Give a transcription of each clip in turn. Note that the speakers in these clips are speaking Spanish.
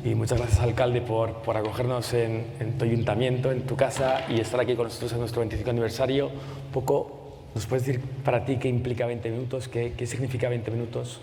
Y muchas gracias, alcalde, por acogernos en tu ayuntamiento, en tu casa, y estar aquí con nosotros en nuestro 25 aniversario. Un poco, ¿nos puedes decir para ti qué implica 20 minutos? ¿Qué significa 20 minutos?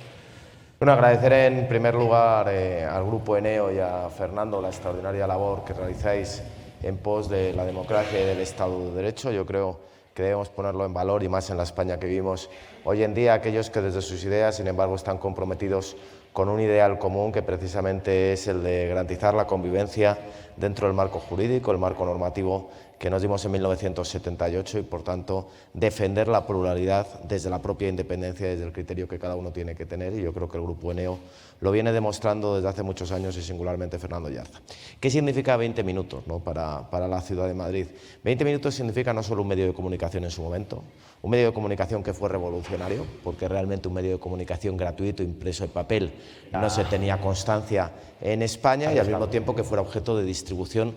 Bueno, agradecer en primer lugar al Grupo Eneo y a Fernando la extraordinaria labor que realizáis en pos de la democracia y del Estado de Derecho. Yo creo que debemos ponerlo en valor, y más en la España que vivimos hoy en día, aquellos que desde sus ideas, sin embargo, están comprometidos con un ideal común, que precisamente es el de garantizar la convivencia dentro del marco jurídico, el marco normativo que nos dimos en 1978, y por tanto defender la pluralidad desde la propia independencia, desde el criterio que cada uno tiene que tener, y yo creo que el Grupo Eneo lo viene demostrando desde hace muchos años, y singularmente Fernando Yarza. ¿Qué significa 20 minutos, ¿no?, para la ciudad de Madrid? 20 minutos significa no solo un medio de comunicación en su momento, un medio de comunicación que fue revolucionario, porque realmente un medio de comunicación gratuito, impreso en papel, no se tenía constancia en España, y al mismo tiempo que fuera objeto de distribución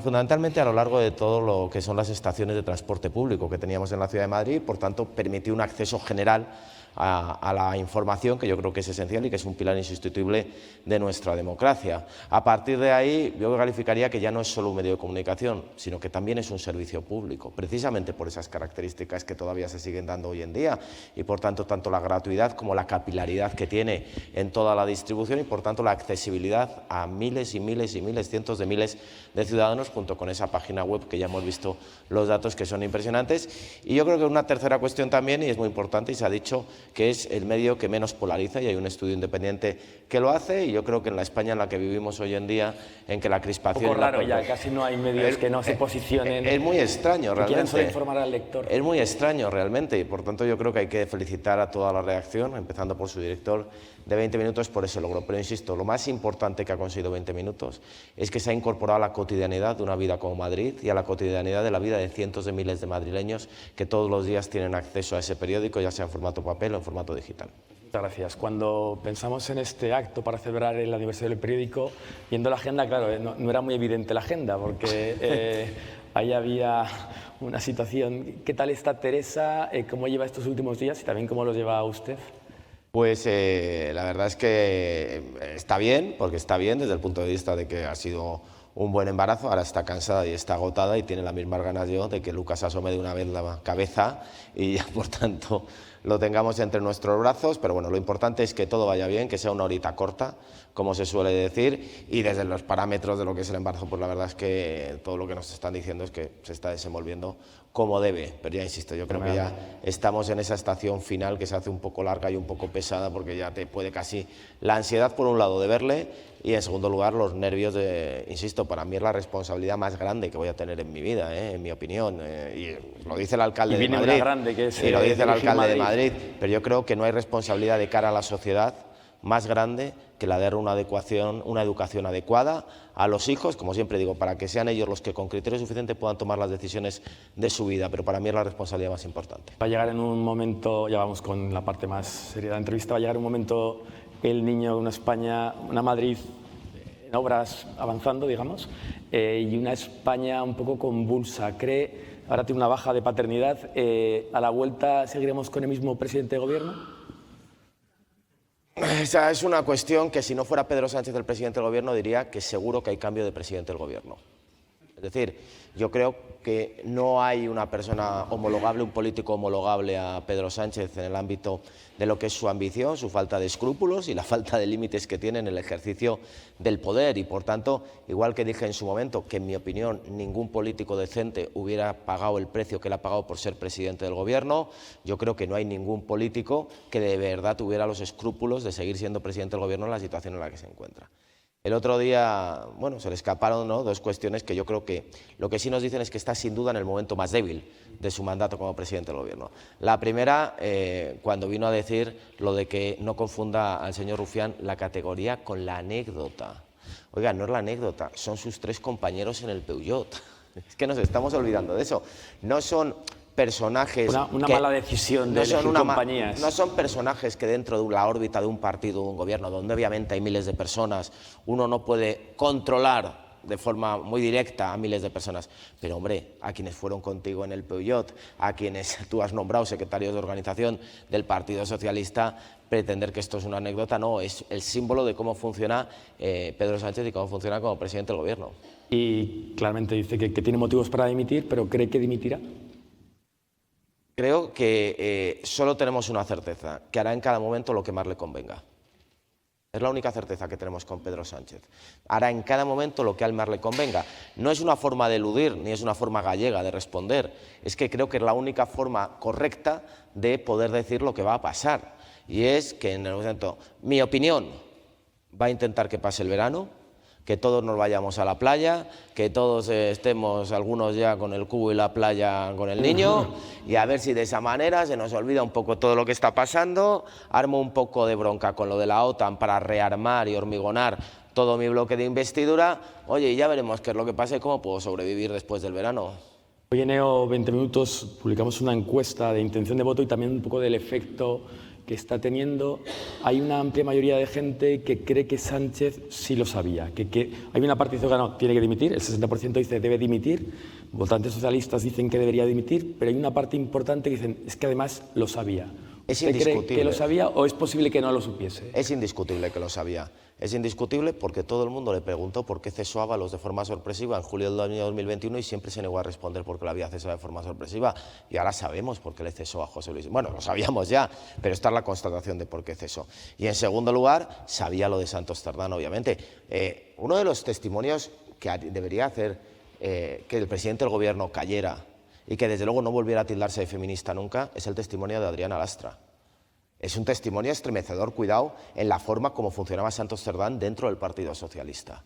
fundamentalmente a lo largo de todo lo que son las estaciones de transporte público que teníamos en la ciudad de Madrid. Por tanto, permitió un acceso general a la información, que yo creo que es esencial y que es un pilar insustituible de nuestra democracia. A partir de ahí, yo calificaría que ya no es solo un medio de comunicación, sino que también es un servicio público, precisamente por esas características que todavía se siguen dando hoy en día, y por tanto, tanto la gratuidad como la capilaridad que tiene en toda la distribución, y por tanto la accesibilidad a miles y miles y miles, cientos de miles de ciudadanos, junto con esa página web que ya hemos visto los datos, que son impresionantes. Y yo creo que una tercera cuestión también, y es muy importante, y se ha dicho, que es el medio que menos polariza, y hay un estudio independiente que lo hace, y yo creo que en la España en la que vivimos hoy en día, en que la crispación... Un poco raro ya, casi no hay medios que no se posicionen... Es muy extraño, realmente. Quieren solo informar al lector. Es muy extraño, realmente, y por tanto yo creo que hay que felicitar a toda la redacción, empezando por su director de 20 minutos, por ese logro. Pero insisto, lo más importante que ha conseguido 20 minutos es que se ha incorporado a la cotidianidad de una vida como Madrid, y a la cotidianidad de la vida de cientos de miles de madrileños que todos los días tienen acceso a ese periódico, ya sea en formato papel o en formato digital. Muchas gracias. Cuando pensamos en este acto para celebrar el aniversario del periódico, viendo la agenda, claro, no era muy evidente la agenda, porque ahí había una situación. ¿Qué tal está Teresa? ¿Cómo lleva estos últimos días y también cómo los lleva usted? Pues la verdad es que está bien, porque está bien desde el punto de vista de que ha sido un buen embarazo. Ahora está cansada y está agotada, y tiene las mismas ganas yo de que Lucas asome de una vez la cabeza y ya, por tanto, lo tengamos entre nuestros brazos. Pero bueno, lo importante es que todo vaya bien, que sea una horita corta, como se suele decir, y desde los parámetros de lo que es el embarazo, pues la verdad es que todo lo que nos están diciendo es que se está desenvolviendo como debe. Pero ya insisto, yo creo que ya estamos en esa estación final que se hace un poco larga y un poco pesada, porque ya te puede casi la ansiedad, por un lado, de verle, y en segundo lugar los nervios de, insisto, para mí es la responsabilidad más grande que voy a tener en mi vida, en mi opinión, y lo dice el alcalde de Madrid, grande, que es, y lo dice el alcalde de Madrid, pero yo creo que no hay responsabilidad de cara a la sociedad más grande que la de dar una educación adecuada a los hijos, como siempre digo, para que sean ellos los que con criterio suficiente puedan tomar las decisiones de su vida. Pero para mí es la responsabilidad más importante. Va a llegar en un momento, ya vamos con la parte más seria de la entrevista, va a llegar un momento el niño de una España, una Madrid en obras avanzando, digamos, y una España un poco convulsa. ¿Cree, ahora tiene una baja de paternidad, a la vuelta seguiremos con el mismo presidente de gobierno? Esa es una cuestión que, si no fuera Pedro Sánchez el presidente del gobierno, diría que seguro que hay cambio de presidente del gobierno. Es decir, yo creo que no hay una persona homologable, un político homologable a Pedro Sánchez en el ámbito de lo que es su ambición, su falta de escrúpulos y la falta de límites que tiene en el ejercicio del poder. Y por tanto, igual que dije en su momento que en mi opinión ningún político decente hubiera pagado el precio que él ha pagado por ser presidente del gobierno, yo creo que no hay ningún político que de verdad tuviera los escrúpulos de seguir siendo presidente del gobierno en la situación en la que se encuentra. El otro día, bueno, se le escaparon, ¿no?, dos cuestiones que yo creo que lo que sí nos dicen es que está sin duda en el momento más débil de su mandato como presidente del gobierno. La primera, cuando vino a decir lo de que no confunda al señor Rufián la categoría con la anécdota. Oiga, no es la anécdota, son sus 3 compañeros en el Peugeot. Es que nos estamos olvidando de eso. No son personajes... Una mala decisión de elegir compañías. No son personajes que dentro de la órbita de un partido o un gobierno, donde obviamente hay miles de personas, uno no puede controlar de forma muy directa a miles de personas. Pero, hombre, a quienes fueron contigo en el Peugeot, a quienes tú has nombrado secretarios de organización del Partido Socialista, pretender que esto es una anécdota, no, es el símbolo de cómo funciona Pedro Sánchez y cómo funciona como presidente del Gobierno. Y claramente dice que tiene motivos para dimitir, pero ¿cree que dimitirá? Creo que solo tenemos una certeza, que hará en cada momento lo que más le convenga. Es la única certeza que tenemos con Pedro Sánchez. Hará en cada momento lo que al más le convenga. No es una forma de eludir, ni es una forma gallega de responder. Es que creo que es la única forma correcta de poder decir lo que va a pasar. Y es que, en el momento, mi opinión, va a intentar que pase el verano, que todos nos vayamos a la playa, que todos estemos, algunos ya con el cubo y la playa con el niño, y a ver si de esa manera se nos olvida un poco todo lo que está pasando, armo un poco de bronca con lo de la OTAN para rearmar y hormigonar todo mi bloque de investidura, oye, y ya veremos qué es lo que pasa y cómo puedo sobrevivir después del verano. Hoy en NEO 20 Minutos publicamos una encuesta de intención de voto y también un poco del efecto que está teniendo. Hay una amplia mayoría de gente que cree que Sánchez sí lo sabía, que hay una parte que dice que no, tiene que dimitir, el 60% dice debe dimitir, votantes socialistas dicen que debería dimitir, pero hay una parte importante que dicen es que además lo sabía. Es ¿Usted indiscutible. cree que lo sabía o es posible que no lo supiese? Es indiscutible que lo sabía. Es indiscutible porque todo el mundo le preguntó por qué cesó a Ábalos de forma sorpresiva en julio del año 2021 y siempre se negó a responder por qué lo había cesado de forma sorpresiva. Y ahora sabemos por qué le cesó a José Luis. Bueno, lo sabíamos ya, pero esta es la constatación de por qué cesó. Y en segundo lugar, sabía lo de Santos Cerdán, obviamente. Uno de los testimonios que debería hacer que el presidente del Gobierno cayera y que desde luego no volviera a tildarse de feminista nunca es el testimonio de Adriana Lastra. Es un testimonio estremecedor, cuidado, en la forma como funcionaba Santos Cerdán dentro del Partido Socialista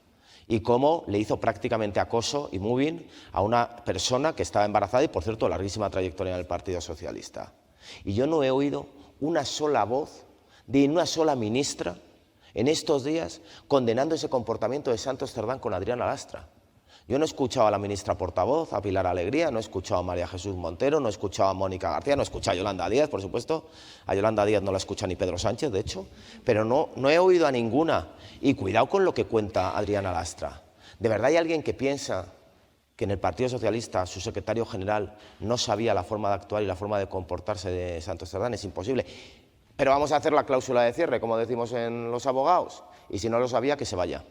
y cómo le hizo prácticamente acoso y moving a una persona que estaba embarazada y, por cierto, larguísima trayectoria en el Partido Socialista. Y yo no he oído una sola voz de una sola ministra en estos días condenando ese comportamiento de Santos Cerdán con Adriana Lastra. Yo no he escuchado a la ministra portavoz, a Pilar Alegría, no he escuchado a María Jesús Montero, no he escuchado a Mónica García, no he escuchado a Yolanda Díaz, por supuesto. A Yolanda Díaz no la escucha ni Pedro Sánchez, de hecho. Pero no he oído a ninguna. Y cuidado con lo que cuenta Adriana Lastra. ¿De verdad hay alguien que piensa que en el Partido Socialista su secretario general no sabía la forma de actuar y la forma de comportarse de Santos Cerdán? Es imposible. Pero vamos a hacer la cláusula de cierre, como decimos en los abogados. Y si no lo sabía, que se vaya.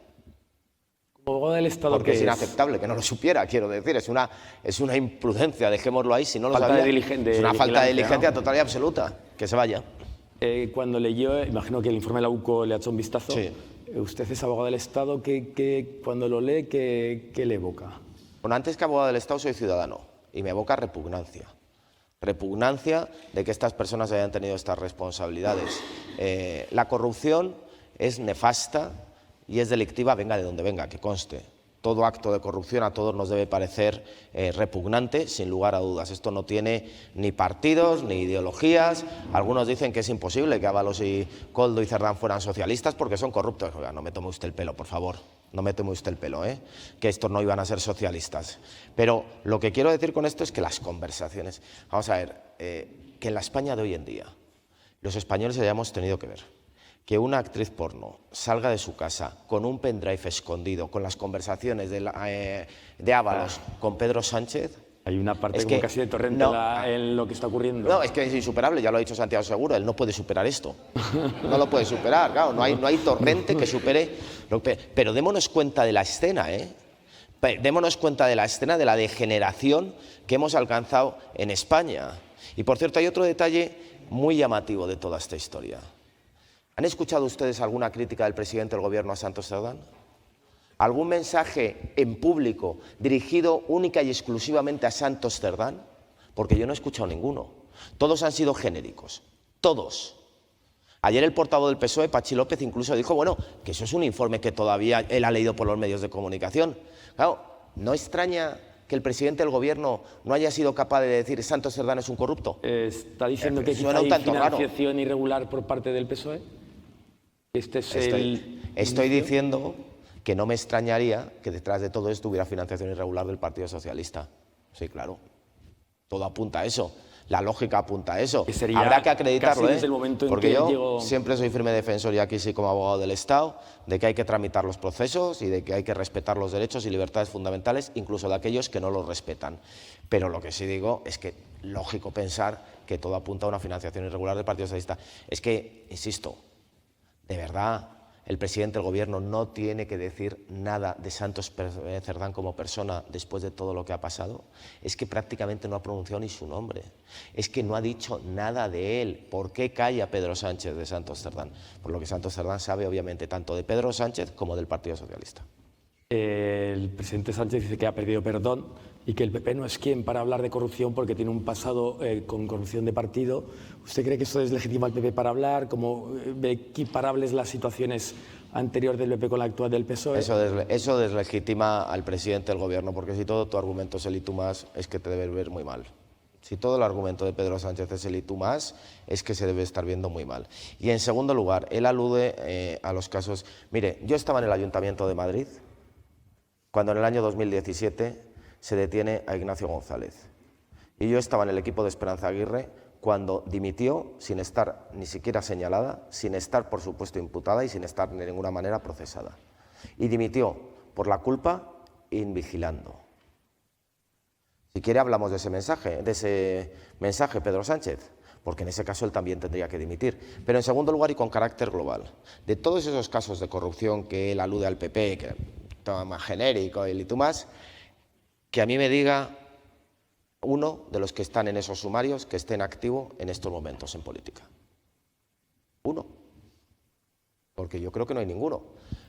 Como abogado del Estado, porque es inaceptable que no lo supiera, quiero decir, es una imprudencia, dejémoslo ahí, si no lo falta sabía, es una falta de diligencia, ¿no? Total y absoluta, que se vaya. Cuando leyó, imagino que el informe de la UCO le ha hecho un vistazo, sí. Usted es abogado del Estado, cuando lo lee, ¿qué le evoca? Bueno, antes que abogado del Estado soy ciudadano y me evoca repugnancia. Repugnancia de que estas personas hayan tenido estas responsabilidades. La corrupción es nefasta y es delictiva, venga de donde venga, que conste. Todo acto de corrupción a todos nos debe parecer repugnante, sin lugar a dudas. Esto no tiene ni partidos, ni ideologías. Algunos dicen que es imposible que Ábalos y Koldo y Cerdán fueran socialistas porque son corruptos. Oiga, no me tome usted el pelo, por favor. No me tome usted el pelo, que estos no iban a ser socialistas. Pero lo que quiero decir con esto es que las conversaciones... Vamos a ver, que en la España de hoy en día los españoles hayamos tenido que ver que una actriz porno salga de su casa con un pendrive escondido, con las conversaciones de Ábalos con Pedro Sánchez... Hay una parte como casi de torrente en lo que está ocurriendo. No, es que es insuperable, ya lo ha dicho Santiago Seguro, él no puede superar esto. No lo puede superar, claro, no hay torrente que supere... Pero démonos cuenta de la escena, Démonos cuenta de la escena, de la degeneración que hemos alcanzado en España. Y, por cierto, hay otro detalle muy llamativo de toda esta historia. ¿Han escuchado ustedes alguna crítica del presidente del Gobierno a Santos Cerdán? ¿Algún mensaje en público dirigido única y exclusivamente a Santos Cerdán? Porque yo no he escuchado ninguno. Todos han sido genéricos. Todos. Ayer el portavoz del PSOE, Pachi López, incluso dijo, bueno, que eso es un informe que todavía él ha leído por los medios de comunicación. Claro, ¿no extraña que el presidente del Gobierno no haya sido capaz de decir Santos Cerdán es un corrupto? ¿Está diciendo que quizá hay financiación irregular por parte del PSOE? Estoy diciendo que no me extrañaría que detrás de todo esto hubiera financiación irregular del Partido Socialista. Sí, claro. Todo apunta a eso. La lógica apunta a eso. Que Habrá que acreditarlo, desde el momento en porque que yo llegó... siempre soy firme defensor, y aquí sí como abogado del Estado, de que hay que tramitar los procesos y de que hay que respetar los derechos y libertades fundamentales, incluso de aquellos que no los respetan. Pero lo que sí digo es que lógico pensar que todo apunta a una financiación irregular del Partido Socialista. Es que, insisto, de verdad, el presidente del Gobierno no tiene que decir nada de Santos Cerdán como persona después de todo lo que ha pasado. Es que prácticamente no ha pronunciado ni su nombre. Es que no ha dicho nada de él. ¿Por qué calla Pedro Sánchez de Santos Cerdán? Por lo que Santos Cerdán sabe, obviamente, tanto de Pedro Sánchez como del Partido Socialista. El presidente Sánchez dice que ha pedido perdón y que el PP no es quien para hablar de corrupción porque tiene un pasado con corrupción de partido. ¿Usted cree que eso deslegitima al PP para hablar? ¿Cómo ve equiparables las situaciones anteriores del PP con la actual del PSOE? Eso deslegitima al presidente del Gobierno, porque si todo tu argumento es el y tú más, es que te debes ver muy mal. Si todo el argumento de Pedro Sánchez es el y tú más, es que se debe estar viendo muy mal. Y en segundo lugar, él alude a los casos... Mire, yo estaba en el Ayuntamiento de Madrid cuando en el año 2017 se detiene a Ignacio González. Y yo estaba en el equipo de Esperanza Aguirre cuando dimitió sin estar ni siquiera señalada, sin estar, por supuesto, imputada y sin estar de ninguna manera procesada. Y dimitió por la culpa invigilando. Si quiere hablamos de ese mensaje, Pedro Sánchez, porque en ese caso él también tendría que dimitir. Pero en segundo lugar y con carácter global, de todos esos casos de corrupción que él alude al PP, que toma más genérico y tú más, que a mí me diga uno de los que están en esos sumarios que esté en activo en estos momentos en política. Uno. Porque yo creo que no hay ninguno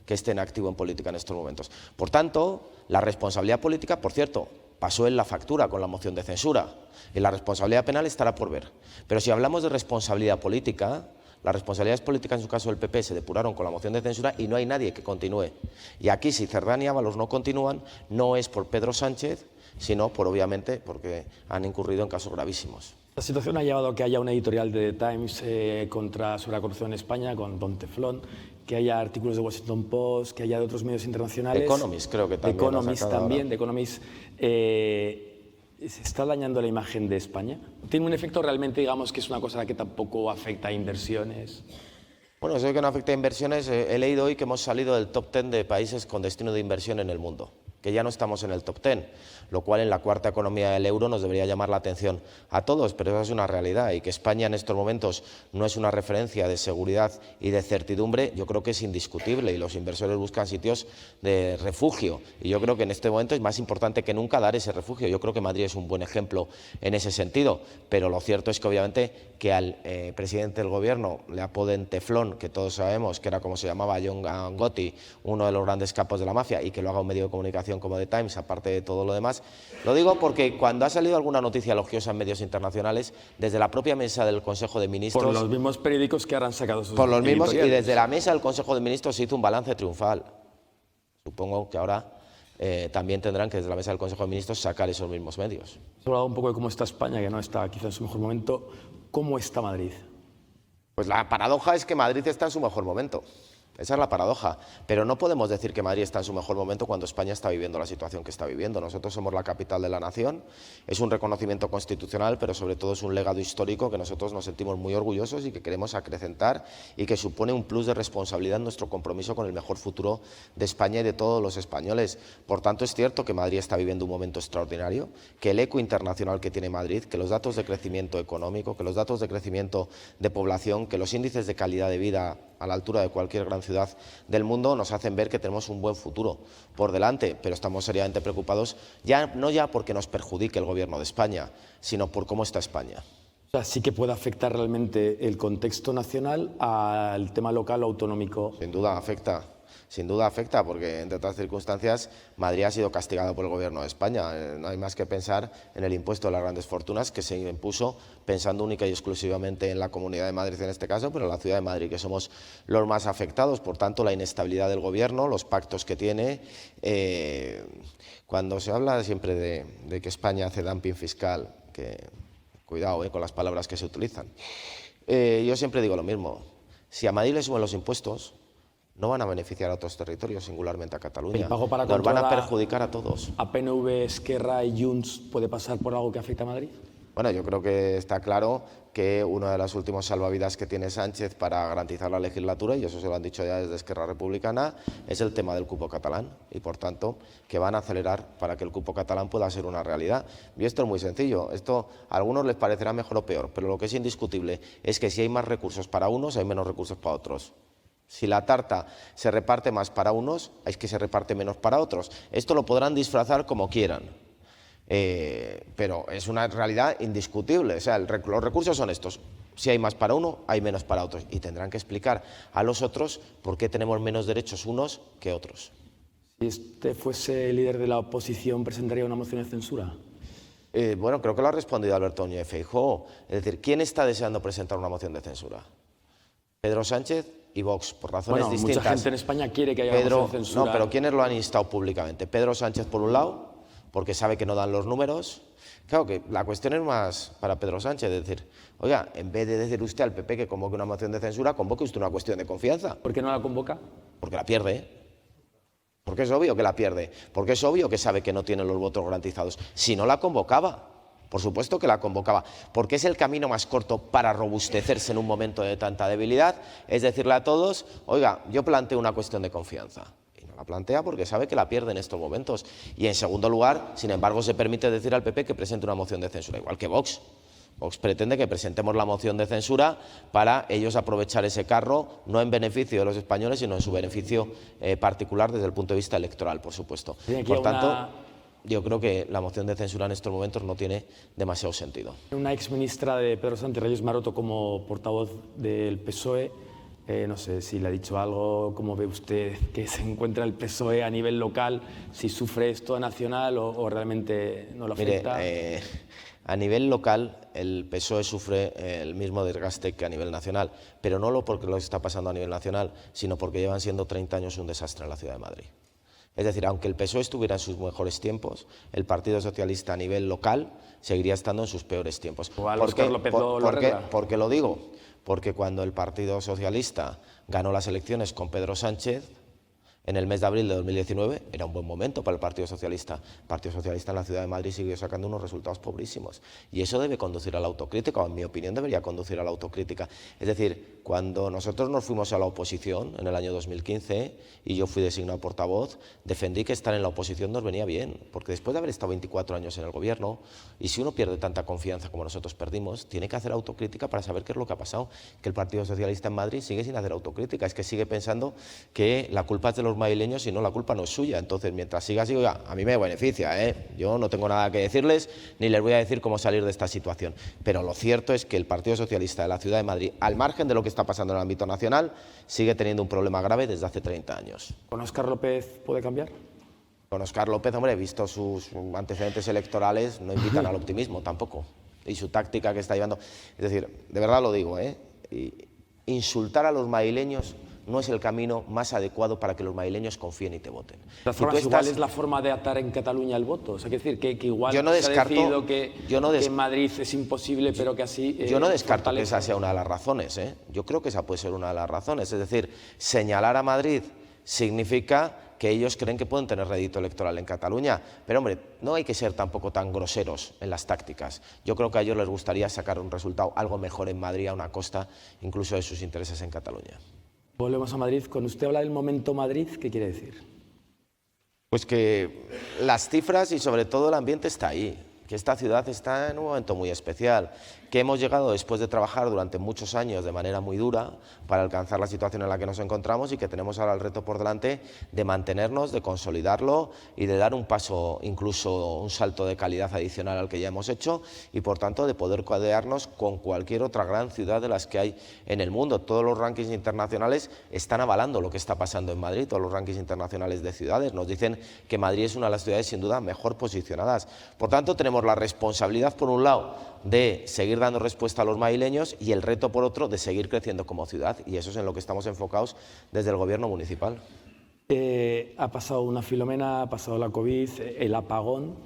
que esté en activo en política en estos momentos. Por tanto, la responsabilidad política, por cierto, pasó en la factura con la moción de censura. Y la responsabilidad penal estará por ver. Pero si hablamos de responsabilidad política, las responsabilidades políticas en su caso del PP se depuraron con la moción de censura y no hay nadie que continúe. Y aquí, si Cerdán y Ábalos no continúan, no es por Pedro Sánchez, sino por, obviamente, porque han incurrido en casos gravísimos. La situación ha llevado a que haya una editorial de The Times sobre la corrupción en España, con Don Teflón, que haya artículos de Washington Post, que haya de otros medios internacionales. The Economist, creo que también. The Economist también, The Economist. ¿Se está dañando la imagen de España? ¿Tiene un efecto realmente, digamos, que es una cosa que tampoco afecta a inversiones? Bueno, sé que no afecta a inversiones. He leído hoy que hemos salido del top 10 de países con destino de inversión en el mundo, que ya no estamos en el top 10, lo cual en la cuarta economía del euro nos debería llamar la atención a todos, pero eso es una realidad, y que España en estos momentos no es una referencia de seguridad y de certidumbre, yo creo que es indiscutible, y los inversores buscan sitios de refugio, y yo creo que en este momento es más importante que nunca dar ese refugio. Yo creo que Madrid es un buen ejemplo en ese sentido, pero lo cierto es que obviamente que al presidente del Gobierno le apoden Teflón, que todos sabemos que era como se llamaba John Gotti, uno de los grandes capos de la mafia, y que lo haga un medio de comunicación como The Times, aparte de todo lo demás. Lo digo porque cuando ha salido alguna noticia elogiosa en medios internacionales, desde la propia mesa del Consejo de Ministros... Por los mismos periódicos que ahora han sacado sus Por los mismos, y editoriales. desde la mesa del Consejo de Ministros se hizo un balance triunfal. Supongo que ahora también tendrán que desde la mesa del Consejo de Ministros sacar esos mismos medios. Hemos hablado un poco de cómo está España, que no está quizá en su mejor momento. ¿Cómo está Madrid? Pues la paradoja es que Madrid está en su mejor momento. Esa es la paradoja. Pero no podemos decir que Madrid está en su mejor momento cuando España está viviendo la situación que está viviendo. Nosotros somos la capital de la nación, es un reconocimiento constitucional, pero sobre todo es un legado histórico que nosotros nos sentimos muy orgullosos y que queremos acrecentar, y que supone un plus de responsabilidad en nuestro compromiso con el mejor futuro de España y de todos los españoles. Por tanto, es cierto que Madrid está viviendo un momento extraordinario, que el eco internacional que tiene Madrid, que los datos de crecimiento económico, que los datos de crecimiento de población, que los índices de calidad de vida a la altura de cualquier gran ciudad del mundo nos hacen ver que tenemos un buen futuro por delante, pero estamos seriamente preocupados, no ya porque nos perjudique el Gobierno de España, sino por cómo está España. O sea, sí que puede afectar realmente el contexto nacional al tema local o autonómico. Sin duda afecta. Sin duda afecta, porque entre otras circunstancias Madrid ha sido castigado por el Gobierno de España. No hay más que pensar en el impuesto de las grandes fortunas, que se impuso pensando única y exclusivamente en la Comunidad de Madrid en este caso, pero en la Ciudad de Madrid, que somos los más afectados. Por tanto, la inestabilidad del Gobierno, los pactos que tiene. Cuando se habla siempre de que España hace dumping fiscal, que cuidado con las palabras que se utilizan, yo siempre digo lo mismo. Si a Madrid le suben los impuestos, no van a beneficiar a otros territorios, singularmente a Cataluña. Nos van a perjudicar a todos. ¿A PNV, Esquerra y Junts puede pasar por algo que afecta a Madrid? Bueno, yo creo que está claro que uno de los últimos salvavidas que tiene Sánchez para garantizar la legislatura, y eso se lo han dicho ya desde Esquerra Republicana, es el tema del cupo catalán y, por tanto, que van a acelerar para que el cupo catalán pueda ser una realidad. Y esto es muy sencillo, esto a algunos les parecerá mejor o peor, pero lo que es indiscutible es que si hay más recursos para unos, hay menos recursos para otros. Si la tarta se reparte más para unos, es que se reparte menos para otros. Esto lo podrán disfrazar como quieran. Pero es una realidad indiscutible, o sea, los recursos son estos, si hay más para uno, hay menos para otros, y tendrán que explicar a los otros por qué tenemos menos derechos unos que otros. Si usted fuese líder de la oposición, ¿presentaría una moción de censura? Bueno, creo que lo ha respondido Alberto Núñez Feijóo, es decir, ¿quién está deseando presentar una moción de censura? Pedro Sánchez y Vox, por razones distintas. Mucha gente en España quiere que haya una moción de censura. No, pero ¿quiénes lo han instado públicamente? Pedro Sánchez por un lado, porque sabe que no dan los números. Claro que la cuestión es más para Pedro Sánchez, es decir, oiga, en vez de decir usted al PP que convoque una moción de censura, convoque usted una cuestión de confianza. ¿Por qué no la convoca? Porque la pierde. Porque es obvio que la pierde. Porque es obvio que sabe que no tiene los votos garantizados. Si no la convocaba, por supuesto que la convocaba, porque es el camino más corto para robustecerse en un momento de tanta debilidad, es decirle a todos, oiga, yo planteo una cuestión de confianza. La plantea porque sabe que la pierde en estos momentos. Y en segundo lugar, sin embargo, se permite decir al PP que presente una moción de censura, igual que Vox. Vox pretende que presentemos la moción de censura para ellos aprovechar ese carro, no en beneficio de los españoles, sino en su beneficio particular desde el punto de vista electoral, por supuesto. Por tanto, yo creo que la moción de censura en estos momentos no tiene demasiado sentido. Una exministra de Pedro Sánchez, Reyes Maroto, como portavoz del PSOE, no sé si le ha dicho algo, cómo ve usted que se encuentra el PSOE a nivel local, si sufre esto a nacional o realmente no lo afecta. Mire, a nivel local el PSOE sufre el mismo desgaste que a nivel nacional, pero no porque lo está pasando a nivel nacional, sino porque llevan siendo 30 años un desastre en la Ciudad de Madrid. Es decir, aunque el PSOE estuviera en sus mejores tiempos, el Partido Socialista a nivel local seguiría estando en sus peores tiempos. ¿Por qué lo digo? Porque cuando el Partido Socialista ganó las elecciones con Pedro Sánchez, en el mes de abril de 2019, era un buen momento para el Partido Socialista. El Partido Socialista en la Ciudad de Madrid siguió sacando unos resultados pobrísimos. Y eso debe conducir a la autocrítica, o en mi opinión debería conducir a la autocrítica. Es decir, cuando nosotros nos fuimos a la oposición en el año 2015 y yo fui designado portavoz, defendí que estar en la oposición nos venía bien, porque después de haber estado 24 años en el gobierno, y si uno pierde tanta confianza como nosotros perdimos, tiene que hacer autocrítica para saber qué es lo que ha pasado. Que el Partido Socialista en Madrid sigue sin hacer autocrítica, es que sigue pensando que la culpa es de los madrileños y no, la culpa no es suya. Entonces, mientras siga así, oiga, a mí me beneficia, yo no tengo nada que decirles ni les voy a decir cómo salir de esta situación. Pero lo cierto es que el Partido Socialista de la Ciudad de Madrid, al margen de lo que está pasando en el ámbito nacional, sigue teniendo un problema grave desde hace 30 años. ¿Con Óscar López puede cambiar? Con Óscar López, hombre, visto sus antecedentes electorales, no invitan al optimismo tampoco. Y su táctica que está llevando. Es decir, de verdad lo digo, insultar a los madrileños no es el camino más adecuado para que los madrileños confíen y te voten. De todas formas, igual es la forma de atar en Cataluña el voto. O sea, quiere decir que igual yo no se descarto, ha decidido que en Madrid es imposible, pero que así... yo no descarto que esa sea una de las razones. Yo creo que esa puede ser una de las razones. Es decir, señalar a Madrid significa que ellos creen que pueden tener rédito electoral en Cataluña. Pero, hombre, no hay que ser tampoco tan groseros en las tácticas. Yo creo que a ellos les gustaría sacar un resultado algo mejor en Madrid a una costa incluso de sus intereses en Cataluña. Volvemos a Madrid. Cuando usted habla del momento Madrid, ¿qué quiere decir? Pues que las cifras y sobre todo el ambiente está ahí, que esta ciudad está en un momento muy especial, que hemos llegado después de trabajar durante muchos años de manera muy dura para alcanzar la situación en la que nos encontramos y que tenemos ahora el reto por delante de mantenernos, de consolidarlo y de dar un paso, incluso un salto de calidad adicional al que ya hemos hecho y por tanto de poder codearnos con cualquier otra gran ciudad de las que hay en el mundo. Todos los rankings internacionales están avalando lo que está pasando en Madrid, todos los rankings internacionales de ciudades nos dicen que Madrid es una de las ciudades sin duda mejor posicionadas. Por tanto, tenemos la responsabilidad por un lado de seguir dando respuesta a los madrileños y el reto por otro de seguir creciendo como ciudad y eso es en lo que estamos enfocados desde el gobierno municipal. Ha pasado una Filomena, ha pasado la COVID, el apagón.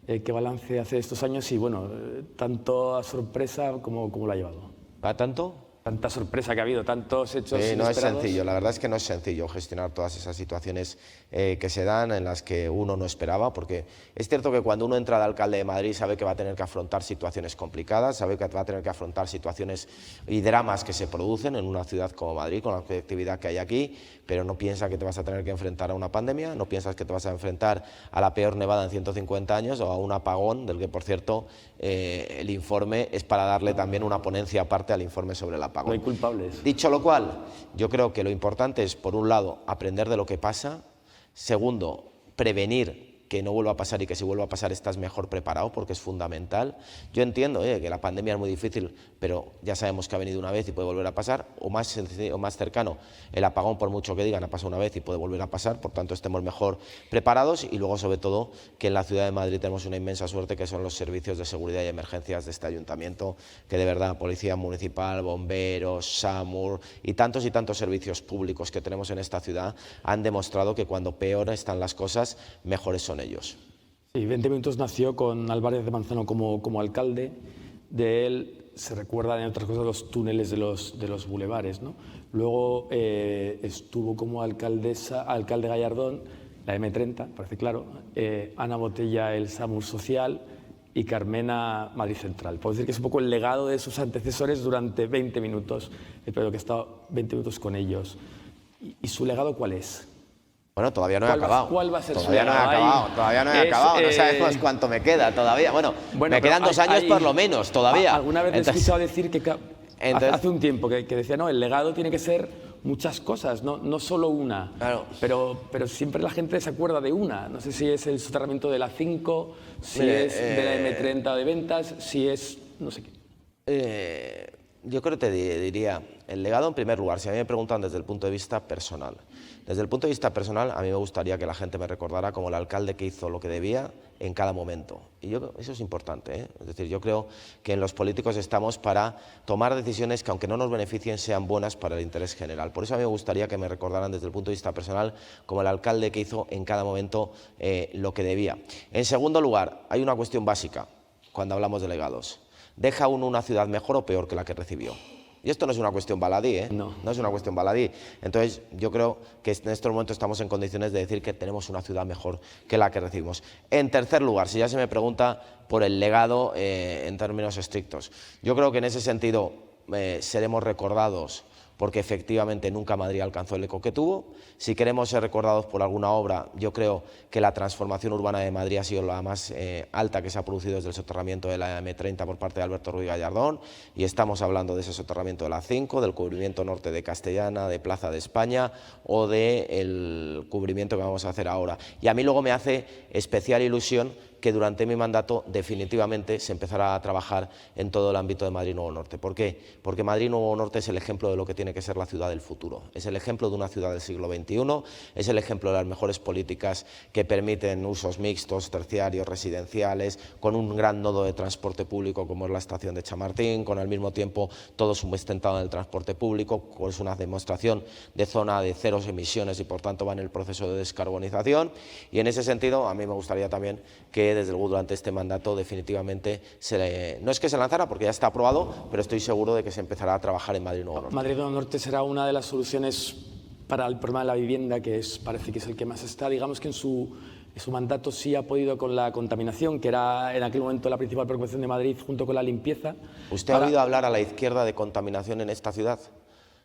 ¿Qué balance hace de estos años? Y bueno, tanto sorpresa como lo ha llevado. ¿Va tanto? Tanta sorpresa que ha habido, tantos hechos no inesperados. es sencillo, la verdad es que no es sencillo gestionar todas esas situaciones que se dan en las que uno no esperaba, porque es cierto que cuando uno entra de alcalde de Madrid sabe que va a tener que afrontar situaciones complicadas, sabe que va a tener que afrontar situaciones y dramas que se producen en una ciudad como Madrid, con la conectividad que hay aquí, pero no piensa que te vas a tener que enfrentar a una pandemia, no piensas que te vas a enfrentar a la peor nevada en 150 años o a un apagón, del que, por cierto, el informe es para darle también una ponencia aparte al informe sobre el apagón. No hay culpables. Dicho lo cual, yo creo que lo importante es, por un lado, aprender de lo que pasa. Segundo, prevenir que no vuelva a pasar y que si vuelva a pasar estás mejor preparado, porque es fundamental. Yo entiendo que la pandemia es muy difícil, pero ya sabemos que ha venido una vez y puede volver a pasar, o más cercano, el apagón, por mucho que digan, ha pasado una vez y puede volver a pasar, por tanto estemos mejor preparados. Y luego, sobre todo, que en la ciudad de Madrid tenemos una inmensa suerte, que son los servicios de seguridad y emergencias de este ayuntamiento, que de verdad, Policía Municipal, Bomberos, SAMUR y tantos servicios públicos que tenemos en esta ciudad han demostrado que cuando peor están las cosas, mejores son ellos. Sí, 20 Minutos nació con Álvarez de Manzano como alcalde. De él se recuerdan, en otras cosas, los túneles de los bulevares, ¿no? Luego estuvo como alcalde Gallardón, la M30, parece claro, Ana Botella, el SAMUR Social, y Carmena, Madrid Central. Puedo decir que es un poco el legado de sus antecesores durante 20 minutos, pero que he estado 20 minutos con ellos. ¿Y su legado cuál es? Bueno, todavía no he acabado. ¿Cuál va a ser su legado? Todavía no he acabado, no sabemos cuánto me queda todavía. Bueno, me quedan 2 años por lo menos todavía. Alguna vez he escuchado decir que hace un tiempo que decía, no, el legado tiene que ser muchas cosas, no solo una. Claro. Pero siempre la gente se acuerda de una. No sé si es el soterramiento de la 5, si es de la M30 de Ventas, si es no sé qué. Yo creo que te diría, el legado en primer lugar, si a mí me preguntan desde el punto de vista personal. Desde el punto de vista personal, a mí me gustaría que la gente me recordara como el alcalde que hizo lo que debía en cada momento. Y eso es importante, ¿eh? Es decir, yo creo que en los políticos estamos para tomar decisiones que, aunque no nos beneficien, sean buenas para el interés general. Por eso a mí me gustaría que me recordaran desde el punto de vista personal como el alcalde que hizo en cada momento lo que debía. En segundo lugar, hay una cuestión básica cuando hablamos de legados. ¿Deja uno una ciudad mejor o peor que la que recibió? Y esto no es una cuestión baladí, ¿eh? No es una cuestión baladí. Entonces, yo creo que en estos momentos estamos en condiciones de decir que tenemos una ciudad mejor que la que recibimos. En tercer lugar, si ya se me pregunta por el legado en términos estrictos, yo creo que en ese sentido seremos recordados porque efectivamente nunca Madrid alcanzó el eco que tuvo. Si queremos ser recordados por alguna obra, yo creo que la transformación urbana de Madrid ha sido la más alta que se ha producido desde el soterramiento de la M30 por parte de Alberto Ruiz Gallardón, y estamos hablando de ese soterramiento de la 5, del cubrimiento norte de Castellana, de Plaza de España o del cubrimiento que vamos a hacer ahora. Y a mí luego me hace especial ilusión que durante mi mandato definitivamente se empezará a trabajar en todo el ámbito de Madrid Nuevo Norte. ¿Por qué? Porque Madrid Nuevo Norte es el ejemplo de lo que tiene que ser la ciudad del futuro. Es el ejemplo de una ciudad del siglo XXI, es el ejemplo de las mejores políticas que permiten usos mixtos, terciarios, residenciales, con un gran nodo de transporte público como es la estación de Chamartín, con al mismo tiempo todo sustentado en el transporte público, es una demostración de zona de cero emisiones y por tanto va en el proceso de descarbonización. Y en ese sentido a mí me gustaría también que desde luego durante este mandato definitivamente no es que se lanzara porque ya está aprobado, pero estoy seguro de que se empezará a trabajar en Madrid Nuevo Norte. Madrid Nuevo Norte será una de las soluciones para el problema de la vivienda, que parece que es el que más está. Digamos que en su mandato sí ha podido con la contaminación, que era en aquel momento la principal preocupación de Madrid, junto con la limpieza. ¿Usted ha oído hablar a la izquierda de contaminación en esta ciudad?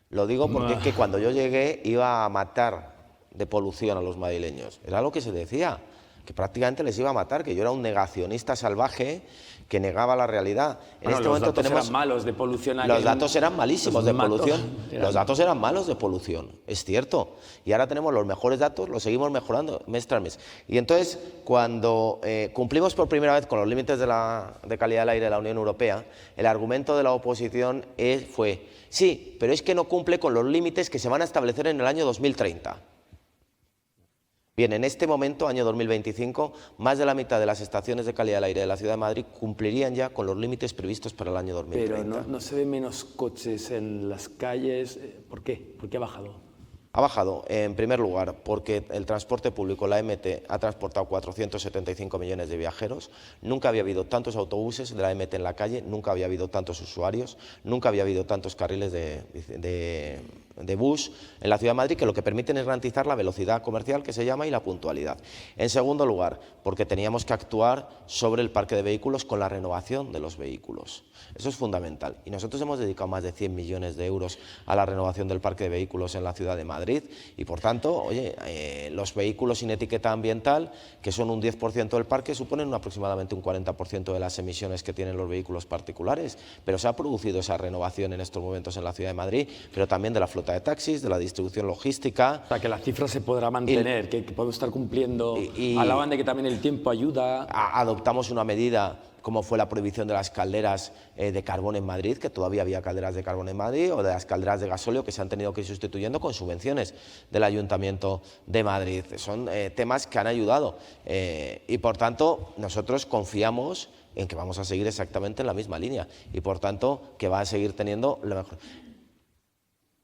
Lo digo porque es que cuando yo llegué iba a matar de polución a los madrileños. Era lo que se decía, que prácticamente les iba a matar, que yo era un negacionista salvaje que negaba la realidad. En este momento tenemos eran malos de polución. Los datos eran malísimos de polución. Los datos eran malos de polución, es cierto. Y ahora tenemos los mejores datos, los seguimos mejorando mes tras mes. Y entonces, cuando cumplimos por primera vez con los límites de calidad del aire de la Unión Europea, el argumento de la oposición fue, sí, pero es que no cumple con los límites que se van a establecer en el año 2030. Bien, en este momento, año 2025, más de la mitad de las estaciones de calidad del aire de la Ciudad de Madrid cumplirían ya con los límites previstos para el año 2030. Pero no se ven menos coches en las calles. ¿Por qué? ¿Por qué ha bajado? Ha bajado, en primer lugar, porque el transporte público, la MT, ha transportado 475 millones de viajeros. Nunca había habido tantos autobuses de la MT en la calle, nunca había habido tantos usuarios, nunca había habido tantos carriles de de bus en la Ciudad de Madrid, que lo que permiten es garantizar la velocidad comercial, que se llama, y la puntualidad. En segundo lugar, porque teníamos que actuar sobre el parque de vehículos con la renovación de los vehículos. Eso es fundamental. Y nosotros hemos dedicado más de 100 millones de euros a la renovación del parque de vehículos en la Ciudad de Madrid y, por tanto, oye, los vehículos sin etiqueta ambiental, que son un 10% del parque, suponen aproximadamente un 40% de las emisiones que tienen los vehículos particulares. Pero se ha producido esa renovación en estos momentos en la Ciudad de Madrid, pero también de la flota de taxis, de la distribución logística. O sea, que la cifra se podrá mantener, que podemos estar cumpliendo. Hablaban de que también el tiempo ayuda. Adoptamos una medida como fue la prohibición de las calderas de carbón en Madrid, que todavía había calderas de carbón en Madrid, o de las calderas de gasóleo que se han tenido que ir sustituyendo con subvenciones del Ayuntamiento de Madrid. Son temas que han ayudado y, por tanto, nosotros confiamos en que vamos a seguir exactamente en la misma línea y, por tanto, que va a seguir teniendo lo mejor.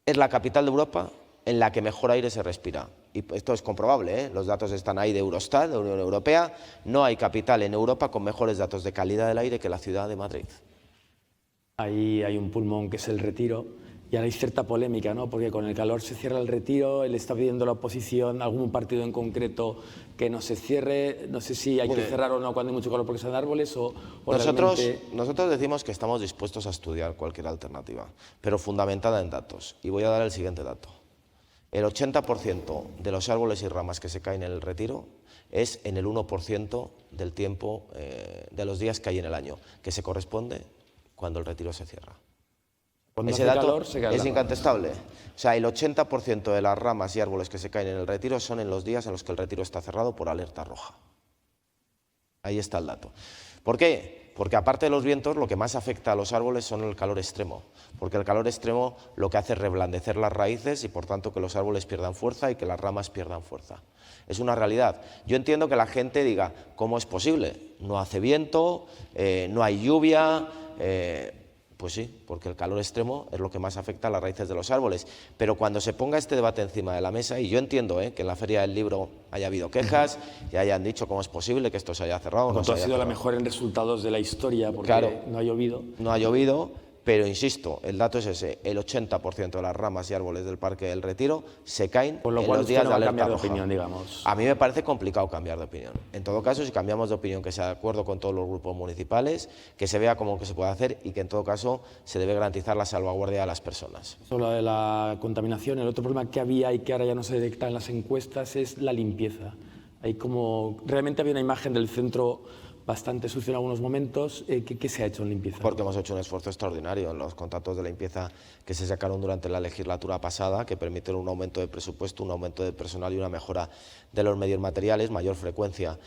Es la capital de Europa en la que mejor aire se respira. Y esto es comprobable, ¿eh? Los datos están ahí de Eurostat, de la Unión Europea. No hay capital en Europa con mejores datos de calidad del aire que la ciudad de Madrid. Ahí hay un pulmón que es el Retiro. Y ahora hay cierta polémica, ¿no? Porque con el calor se cierra el Retiro, él está pidiendo a la oposición, algún partido en concreto, que no se cierre. No sé si hay que cerrar o no cuando hay mucho calor porque son árboles o nosotros decimos que estamos dispuestos a estudiar cualquier alternativa, pero fundamentada en datos. Y voy a dar el siguiente dato. El 80% de los árboles y ramas que se caen en el Retiro es en el 1% del tiempo, de los días que hay en el año, que se corresponde cuando el Retiro se cierra. Ese dato es incontestable. O sea, el 80% de las ramas y árboles que se caen en el Retiro son en los días en los que el Retiro está cerrado por alerta roja. Ahí está el dato. ¿Por qué? Porque aparte de los vientos, lo que más afecta a los árboles son el calor extremo, porque el calor extremo lo que hace es reblandecer las raíces y, por tanto, que los árboles pierdan fuerza y que las ramas pierdan fuerza. Es una realidad. Yo entiendo que la gente diga, ¿cómo es posible? No hace viento, no hay lluvia. Pues sí, porque el calor extremo es lo que más afecta a las raíces de los árboles. Pero cuando se ponga este debate encima de la mesa, y yo entiendo que en la Feria del Libro haya habido quejas y hayan dicho cómo es posible que esto se haya cerrado. No, ha sido la mejor en resultados de la historia porque claro, no ha llovido. No ha llovido, pero insisto, el dato es ese, el 80% de las ramas y árboles del Parque del Retiro se caen en los días de alerta roja. Opinión, digamos. A mí me parece complicado cambiar de opinión. En todo caso, si cambiamos de opinión, que sea de acuerdo con todos los grupos municipales, que se vea cómo que se puede hacer y que en todo caso se debe garantizar la salvaguardia de las personas. Sobre de la contaminación, el otro problema que había y que ahora ya no se detecta en las encuestas es la limpieza. Hay como, realmente había una imagen del centro bastante sucio en algunos momentos. ¿Qué se ha hecho en limpieza? Porque hemos hecho un esfuerzo extraordinario en los contratos de limpieza que se sacaron durante la legislatura pasada, que permiten un aumento de presupuesto, un aumento de personal y una mejora de los medios materiales, mayor frecuencia.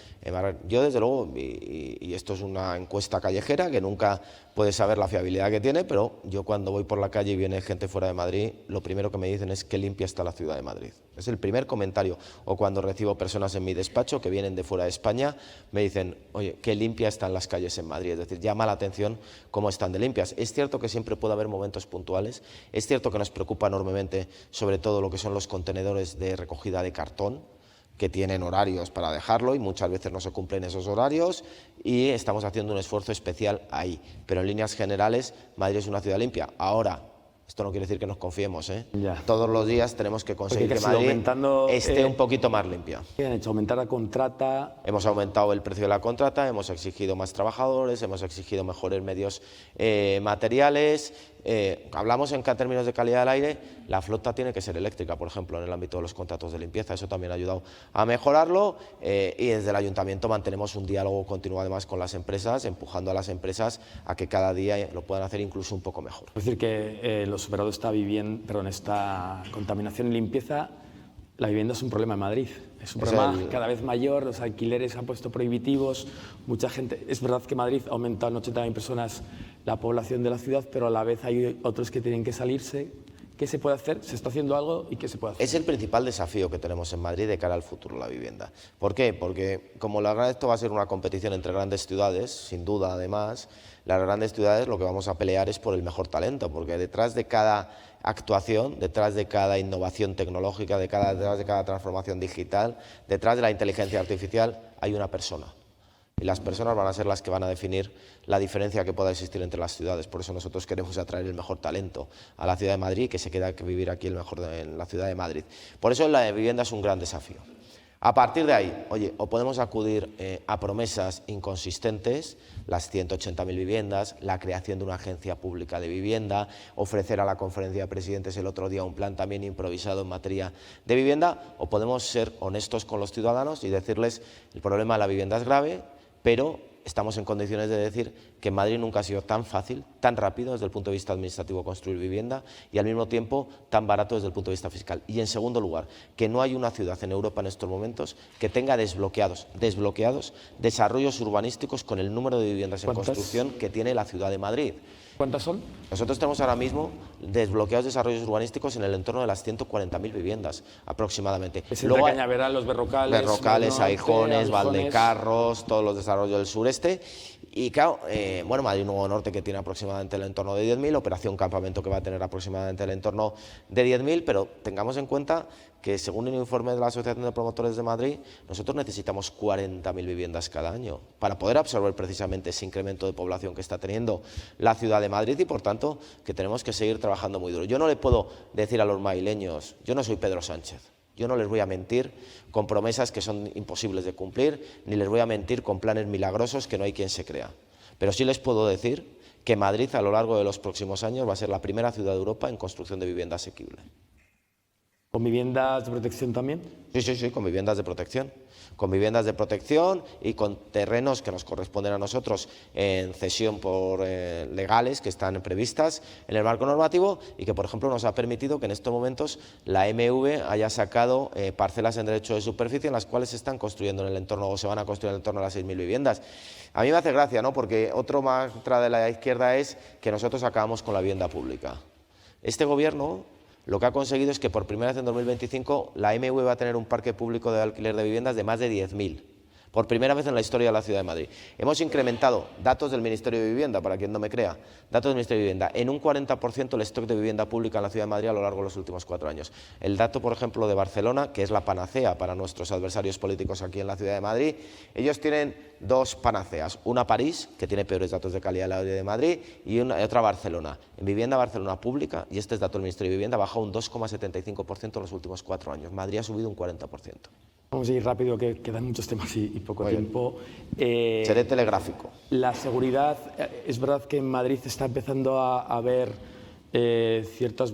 Yo, desde luego, y esto es una encuesta callejera que nunca puedes saber la fiabilidad que tiene, pero yo cuando voy por la calle y viene gente fuera de Madrid, lo primero que me dicen es qué limpia está la ciudad de Madrid. Es el primer comentario. O cuando recibo personas en mi despacho que vienen de fuera de España, me dicen, oye, qué limpia están las calles en Madrid. Es decir, llama la atención cómo están de limpias. Es cierto que siempre puede haber momentos puntuales. Es cierto que nos preocupa enormemente sobre todo lo que son los contenedores de recogida de cartón, que tienen horarios para dejarlo y muchas veces no se cumplen esos horarios y estamos haciendo un esfuerzo especial ahí. Pero en líneas generales, Madrid es una ciudad limpia. Ahora, esto no quiere decir que nos confiemos, ¿eh? Todos los días tenemos que conseguir que Madrid esté un poquito más limpia. ¿Qué han hecho? ¿Aumentar la contrata? Hemos aumentado el precio de la contrata, hemos exigido más trabajadores, hemos exigido mejores medios materiales. Hablamos en términos de calidad del aire, la flota tiene que ser eléctrica, por ejemplo, en el ámbito de los contratos de limpieza. Eso también ha ayudado a mejorarlo y desde el Ayuntamiento mantenemos un diálogo continuo además con las empresas, empujando a las empresas a que cada día lo puedan hacer incluso un poco mejor. Es decir, que lo superado esta contaminación y limpieza, la vivienda es un problema en Madrid. Es un problema cada vez mayor, los alquileres se han puesto prohibitivos, mucha gente. Es verdad que Madrid ha aumentado en 80.000 personas la población de la ciudad, pero a la vez hay otros que tienen que salirse. ¿Qué se puede hacer? ¿Se está haciendo algo y qué se puede hacer? Es el principal desafío que tenemos en Madrid de cara al futuro, la vivienda. ¿Por qué? Porque como esto va a ser una competición entre grandes ciudades, sin duda además, las grandes ciudades lo que vamos a pelear es por el mejor talento, porque detrás de cada actuación, detrás de cada innovación tecnológica, detrás de cada transformación digital, detrás de la inteligencia artificial hay una persona. y las personas van a ser las que van a definir la diferencia que pueda existir entre las ciudades. Por eso nosotros queremos atraer el mejor talento a la ciudad de Madrid y que se quede a vivir aquí en la ciudad de Madrid. Por eso la vivienda es un gran desafío. A partir de ahí, oye, o podemos acudir a promesas inconsistentes, las 180.000 viviendas, la creación de una agencia pública de vivienda, ofrecer a la conferencia de presidentes el otro día un plan también improvisado en materia de vivienda, o podemos ser honestos con los ciudadanos y decirles el problema de la vivienda es grave, pero estamos en condiciones de decir que en Madrid nunca ha sido tan fácil, tan rápido desde el punto de vista administrativo construir vivienda y al mismo tiempo tan barato desde el punto de vista fiscal. Y en segundo lugar, que no hay una ciudad en Europa en estos momentos que tenga desbloqueados desarrollos urbanísticos con el número de viviendas en construcción que tiene la ciudad de Madrid. ¿Cuántas son? Nosotros tenemos ahora mismo desbloqueados desarrollos urbanísticos en el entorno de las 140.000 viviendas aproximadamente. Es entre Cañaveral, Los Berrocales, Aijones, Valdecarros, todos los desarrollos del sureste. Y claro, bueno, Madrid Nuevo Norte, que tiene aproximadamente el entorno de 10.000, Operación Campamento, que va a tener aproximadamente el entorno de 10.000, pero tengamos en cuenta que según un informe de la Asociación de Promotores de Madrid, nosotros necesitamos 40.000 viviendas cada año para poder absorber precisamente ese incremento de población que está teniendo la ciudad de Madrid y, por tanto, que tenemos que seguir trabajando muy duro. Yo no le puedo decir a los madrileños, yo no soy Pedro Sánchez, yo no les voy a mentir con promesas que son imposibles de cumplir, ni les voy a mentir con planes milagrosos que no hay quien se crea. Pero sí les puedo decir que Madrid, a lo largo de los próximos años, va a ser la primera ciudad de Europa en construcción de vivienda asequible. ¿Con viviendas de protección también? Sí, con viviendas de protección. Con viviendas de protección y con terrenos que nos corresponden a nosotros en cesión por legales que están previstas en el marco normativo y que, por ejemplo, nos ha permitido que en estos momentos la MV haya sacado parcelas en derecho de superficie en las cuales se están construyendo en el entorno o se van a construir en el entorno de las 6.000 viviendas. A mí me hace gracia, ¿no? Porque otro mantra de la izquierda es que nosotros acabamos con la vivienda pública. Este gobierno lo que ha conseguido es que por primera vez en 2025 la MV va a tener un parque público de alquiler de viviendas de más de 10.000. Por primera vez en la historia de la Ciudad de Madrid. Hemos incrementado, datos del Ministerio de Vivienda, para quien no me crea, datos del Ministerio de Vivienda, en un 40% el stock de vivienda pública en la Ciudad de Madrid a lo largo de los últimos 4 años. El dato, por ejemplo, de Barcelona, que es la panacea para nuestros adversarios políticos aquí en la Ciudad de Madrid, ellos tienen dos panaceas, una París, que tiene peores datos de calidad de la de Madrid, y otra Barcelona. En vivienda Barcelona pública, y este es dato del Ministerio de Vivienda, bajó un 2,75% en los últimos 4 años. Madrid ha subido un 40%. Vamos a ir rápido, que quedan muchos temas y poco tiempo. Seré telegráfico. La seguridad, es verdad que en Madrid está empezando a haber ciertas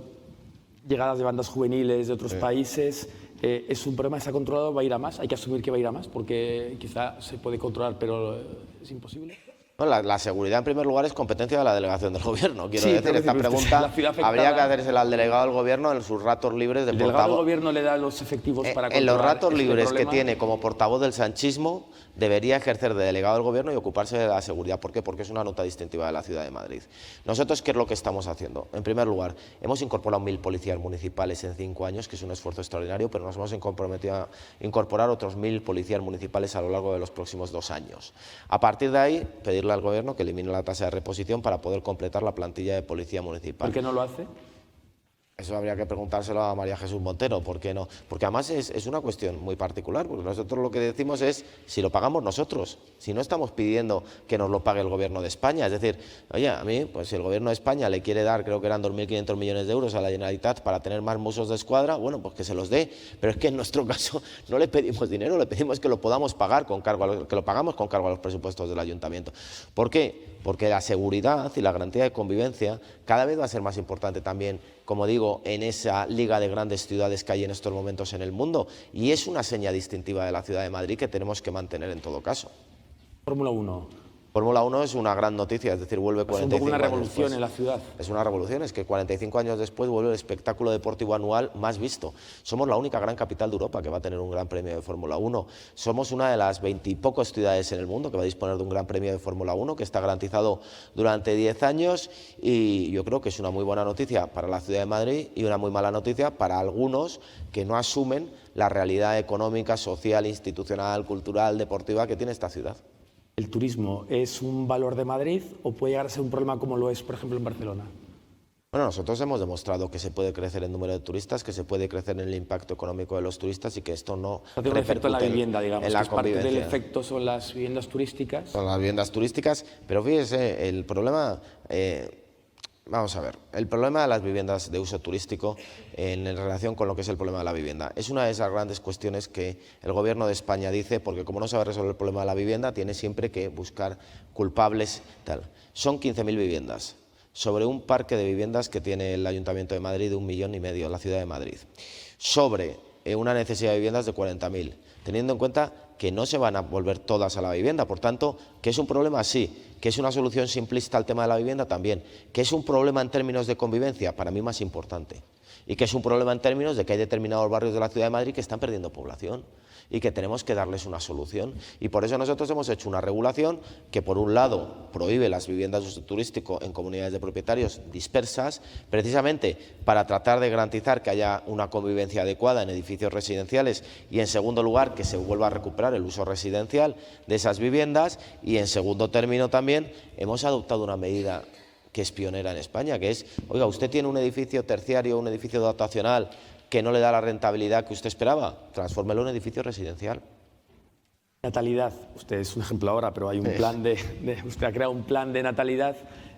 llegadas de bandas juveniles de otros países. ¿Es un problema que se ha controlado? ¿Va a ir a más? Hay que asumir que va a ir a más, porque quizá se puede controlar, pero es imposible. Bueno, la seguridad, en primer lugar, es competencia de la delegación del Gobierno. Quiero decir, esta la pregunta habría que hacérsela al delegado del Gobierno en sus ratos libres de portavoz. ¿El delegado del Gobierno le da los efectivos para controlar en los ratos libres problema? que tiene como portavoz del sanchismo, debería ejercer de delegado del Gobierno y ocuparse de la seguridad. ¿Por qué? Porque es una nota distintiva de la Ciudad de Madrid. Nosotros, ¿qué es lo que estamos haciendo? En primer lugar, hemos incorporado 1.000 policías municipales en 5 años, que es un esfuerzo extraordinario, pero nos hemos comprometido a incorporar otros 1.000 policías municipales a lo largo de los próximos 2 años. A partir de ahí, pedirle al Gobierno que elimine la tasa de reposición para poder completar la plantilla de policía municipal. ¿Por qué no lo hace? Eso habría que preguntárselo a María Jesús Montero, ¿por qué no? Porque además es una cuestión muy particular, porque nosotros lo que decimos es si lo pagamos nosotros, si no estamos pidiendo que nos lo pague el Gobierno de España. Es decir, oye, a mí, pues si el Gobierno de España le quiere dar, creo que eran 2.500 millones de euros a la Generalitat para tener más Mossos de Escuadra, bueno, pues que se los dé. Pero es que en nuestro caso no le pedimos dinero, le pedimos que lo podamos pagar que lo pagamos con cargo a los presupuestos del Ayuntamiento. ¿Por qué? Porque la seguridad y la garantía de convivencia cada vez va a ser más importante también, como digo, en esa liga de grandes ciudades que hay en estos momentos en el mundo. Y es una seña distintiva de la Ciudad de Madrid que tenemos que mantener en todo caso. Fórmula 1. Fórmula 1 es una gran noticia, es decir, vuelve 45 años. Es una revolución en la ciudad. Es una revolución, es que 45 años después vuelve el espectáculo deportivo anual más visto. Somos la única gran capital de Europa que va a tener un gran premio de Fórmula 1. Somos una de las 20 y pocos ciudades en el mundo que va a disponer de un gran premio de Fórmula 1 que está garantizado durante 10 años y yo creo que es una muy buena noticia para la Ciudad de Madrid y una muy mala noticia para algunos que no asumen la realidad económica, social, institucional, cultural, deportiva que tiene esta ciudad. ¿El turismo es un valor de Madrid o puede llegar a ser un problema como lo es, por ejemplo, en Barcelona? Bueno, nosotros hemos demostrado que se puede crecer el número de turistas, que se puede crecer en el impacto económico de los turistas y que esto no Tiene un efecto en la repercute vivienda, digamos, en que la es parte del convivencia. efecto son las viviendas turísticas. Son las viviendas turísticas, pero fíjese, el problema, vamos a ver, el problema de las viviendas de uso turístico en relación con lo que es el problema de la vivienda es una de esas grandes cuestiones que el Gobierno de España dice, porque como no sabe resolver el problema de la vivienda, tiene siempre que buscar culpables, tal. Son 15.000 viviendas sobre un parque de viviendas que tiene el Ayuntamiento de Madrid de 1,5 millones en la ciudad de Madrid, sobre una necesidad de viviendas de 40.000, teniendo en cuenta que no se van a volver todas a la vivienda. Por tanto, ¿que es un problema? Sí. ¿Que es una solución simplista al tema de la vivienda? También. ¿Que es un problema en términos de convivencia? Para mí más importante. Y que es un problema en términos de que hay determinados barrios de la ciudad de Madrid que están perdiendo población y que tenemos que darles una solución. Y por eso nosotros hemos hecho una regulación que, por un lado, prohíbe las viviendas de uso turístico en comunidades de propietarios dispersas, precisamente para tratar de garantizar que haya una convivencia adecuada en edificios residenciales y, en segundo lugar, que se vuelva a recuperar el uso residencial de esas viviendas. Y, en segundo término, también hemos adoptado una medida que es pionera en España, que es, oiga, usted tiene un edificio terciario, un edificio dotacional que no le da la rentabilidad que usted esperaba, transfórmelo en edificio residencial. Natalidad, usted es un ejemplo ahora, pero hay un plan usted ha creado un plan de natalidad.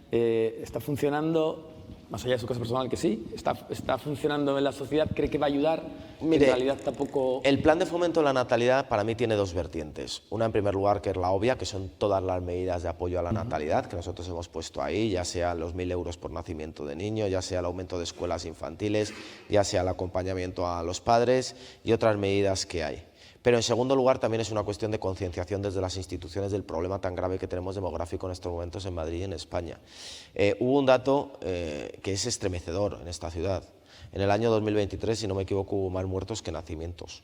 ¿Está funcionando, más allá de su caso personal, que sí? ¿Está funcionando en la sociedad? ¿Cree que va a ayudar? Mire, en realidad tampoco... El plan de fomento de la natalidad para mí tiene dos vertientes. Una, en primer lugar, que es la obvia, que son todas las medidas de apoyo a la natalidad que nosotros hemos puesto ahí, ya sea los 1.000 euros por nacimiento de niño, ya sea el aumento de escuelas infantiles, ya sea el acompañamiento a los padres y otras medidas que hay. Pero, en segundo lugar, también es una cuestión de concienciación desde las instituciones del problema tan grave que tenemos demográfico en estos momentos en Madrid y en España. Hubo un dato que es estremecedor en esta ciudad. En el año 2023, si no me equivoco, hubo más muertos que nacimientos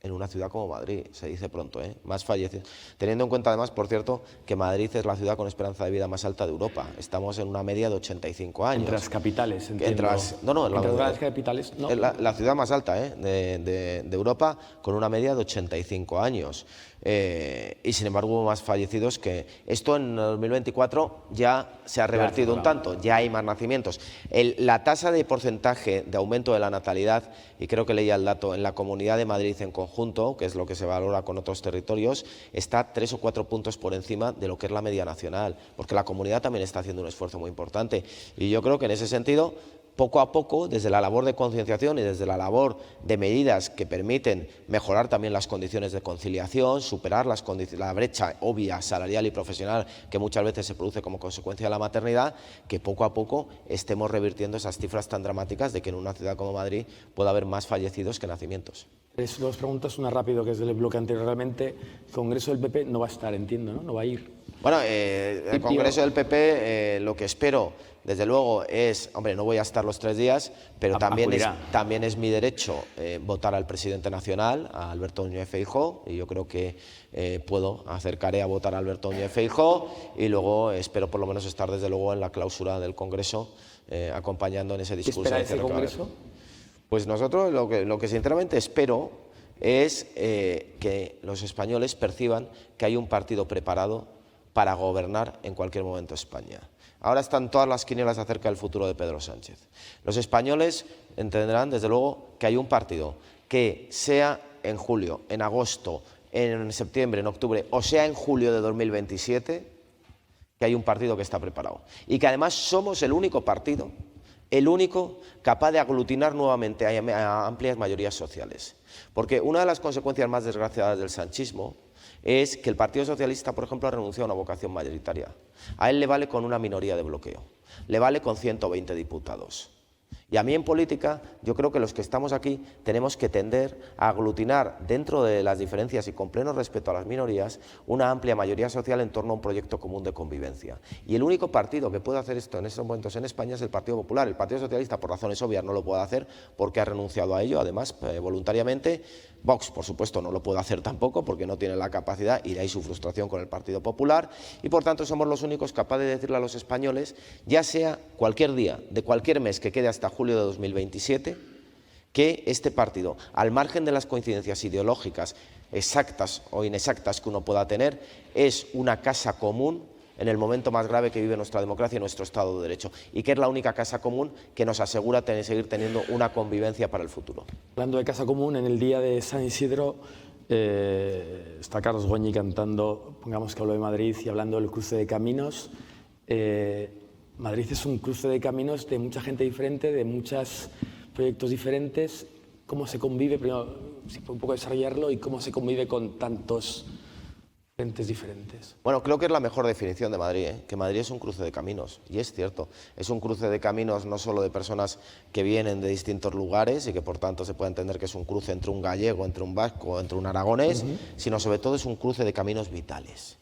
en una ciudad como Madrid, se dice pronto, más fallecidos. Teniendo en cuenta, además, por cierto, que Madrid es la ciudad con esperanza de vida más alta de Europa. Estamos en una media de 85 años. Entre las capitales, entiendo. Entre las capitales, no. La ciudad más alta de Europa, con una media de 85 años. Y sin embargo hubo más fallecidos que... Esto en 2024 ya se ha revertido un tanto, ya hay más nacimientos. La tasa de porcentaje de aumento de la natalidad, y creo que leía el dato, en la Comunidad de Madrid en conjunto, que es lo que se valora con otros territorios, está 3 o 4 puntos por encima de lo que es la media nacional, porque la comunidad también está haciendo un esfuerzo muy importante. Y yo creo que en ese sentido, poco a poco, desde la labor de concienciación y desde la labor de medidas que permiten mejorar también las condiciones de conciliación, superar la brecha obvia salarial y profesional que muchas veces se produce como consecuencia de la maternidad, que poco a poco estemos revirtiendo esas cifras tan dramáticas de que en una ciudad como Madrid pueda haber más fallecidos que nacimientos. Dos preguntas, una rápido, que es del bloque anterior. Realmente, el Congreso del PP no va a estar, entiendo, ¿no? No va a ir. Bueno, el Congreso del PP, lo que espero, desde luego, es, hombre, no voy a estar los 3 días, pero también es mi derecho votar al presidente nacional, a Alberto Núñez Feijóo, y yo creo que acercaré a votar a Alberto Núñez Feijóo, y luego espero por lo menos estar, desde luego, en la clausura del Congreso, acompañando en ese discurso. ¿Qué espera ese Congreso? Pues nosotros lo que sinceramente espero es que los españoles perciban que hay un partido preparado para gobernar en cualquier momento España. Ahora están todas las quinielas acerca del futuro de Pedro Sánchez. Los españoles entenderán, desde luego, que hay un partido que, sea en julio, en agosto, en septiembre, en octubre, o sea en julio de 2027, que hay un partido que está preparado. Y que además somos el único partido, el único capaz de aglutinar nuevamente a amplias mayorías sociales. Porque una de las consecuencias más desgraciadas del sanchismo es que el Partido Socialista, por ejemplo, ha renunciado a una vocación mayoritaria. A él le vale con una minoría de bloqueo, le vale con 120 diputados. Y a mí, en política, yo creo que los que estamos aquí tenemos que tender a aglutinar, dentro de las diferencias y con pleno respeto a las minorías, una amplia mayoría social en torno a un proyecto común de convivencia. Y el único partido que puede hacer esto en estos momentos en España es el Partido Popular. El Partido Socialista, por razones obvias, no lo puede hacer porque ha renunciado a ello, además, voluntariamente. Vox, por supuesto, no lo puede hacer tampoco porque no tiene la capacidad, y de ahí su frustración con el Partido Popular. Y, por tanto, somos los únicos capaces de decirle a los españoles, ya sea cualquier día de cualquier mes que quede hasta julio de 2027, que este partido, al margen de las coincidencias ideológicas exactas o inexactas que uno pueda tener, es una casa común en el momento más grave que vive nuestra democracia y nuestro Estado de Derecho, y que es la única casa común que nos asegura seguir teniendo una convivencia para el futuro. Hablando de casa común, en el día de San Isidro está Carlos Goñi cantando, pongamos que hablo de Madrid, y hablando del cruce de caminos. Madrid es un cruce de caminos de mucha gente diferente, de muchos proyectos diferentes. ¿Cómo se convive? Primero, si puede un poco desarrollarlo, y cómo se convive con tantos entes diferentes. Bueno, creo que es la mejor definición de Madrid, que Madrid es un cruce de caminos, y es cierto, es un cruce de caminos no solo de personas que vienen de distintos lugares y que por tanto se puede entender que es un cruce entre un gallego, entre un vasco, entre un aragonés, sino sobre todo es un cruce de caminos vitales,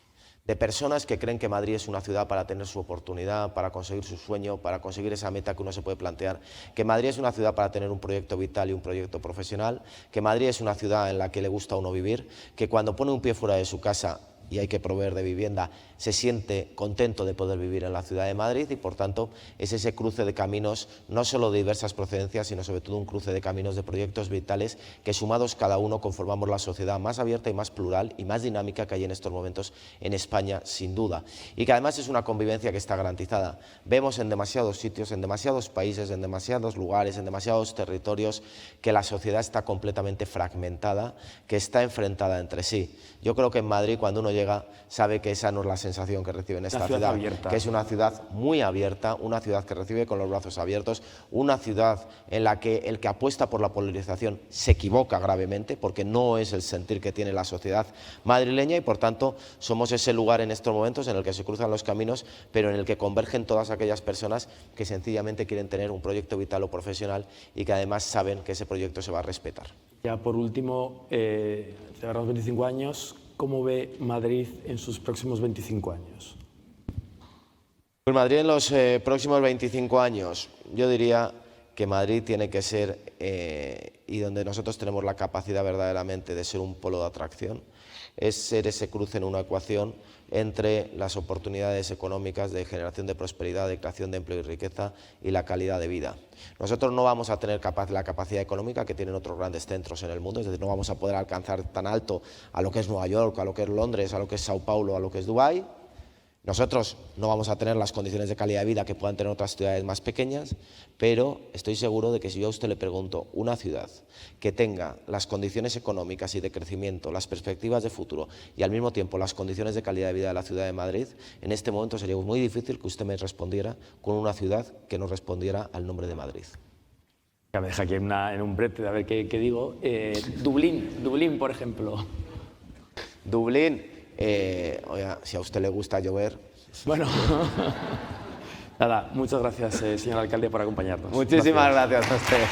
de personas que creen que Madrid es una ciudad para tener su oportunidad, para conseguir su sueño, para conseguir esa meta que uno se puede plantear, que Madrid es una ciudad para tener un proyecto vital y un proyecto profesional, que Madrid es una ciudad en la que le gusta a uno vivir, que cuando pone un pie fuera de su casa y hay que proveer de vivienda, se siente contento de poder vivir en la ciudad de Madrid, y por tanto es ese cruce de caminos no solo de diversas procedencias, sino sobre todo un cruce de caminos de proyectos vitales que sumados cada uno conformamos la sociedad más abierta y más plural y más dinámica que hay en estos momentos en España, sin duda, y que además es una convivencia que está garantizada. Vemos en demasiados sitios, en demasiados países, en demasiados lugares, en demasiados territorios que la sociedad está completamente fragmentada, que está enfrentada entre sí. Yo creo que en Madrid, cuando uno llega, sabe que esa no es la sensación que recibe en esta ciudad, que es una ciudad muy abierta, una ciudad que recibe con los brazos abiertos, una ciudad en la que el que apuesta por la polarización se equivoca gravemente, porque no es el sentir que tiene la sociedad madrileña, y por tanto somos ese lugar en estos momentos en el que se cruzan los caminos, pero en el que convergen todas aquellas personas que sencillamente quieren tener un proyecto vital o profesional y que además saben que ese proyecto se va a respetar. Ya por último, celebramos 25 años. ¿Cómo ve Madrid en sus próximos 25 años? Pues Madrid en los próximos 25 años, yo diría que Madrid tiene que ser, y donde nosotros tenemos la capacidad verdaderamente de ser un polo de atracción, es ser ese cruce en una ecuación entre las oportunidades económicas de generación de prosperidad, de creación de empleo y riqueza y la calidad de vida. Nosotros no vamos a tener la capacidad económica que tienen otros grandes centros en el mundo, es decir, no vamos a poder alcanzar tan alto a lo que es Nueva York, a lo que es Londres, a lo que es Sao Paulo, a lo que es Dubái. Nosotros no vamos a tener las condiciones de calidad de vida que puedan tener otras ciudades más pequeñas, pero estoy seguro de que si yo a usted le pregunto una ciudad que tenga las condiciones económicas y de crecimiento, las perspectivas de futuro y al mismo tiempo las condiciones de calidad de vida de la ciudad de Madrid, en este momento sería muy difícil que usted me respondiera con una ciudad que no respondiera al nombre de Madrid. Ya me deja aquí en un brete a ver qué digo. Dublín, por ejemplo. Dublín. Oiga, si a usted le gusta llover. Bueno, nada, muchas gracias, señor alcalde, por acompañarnos. Muchísimas gracias a usted.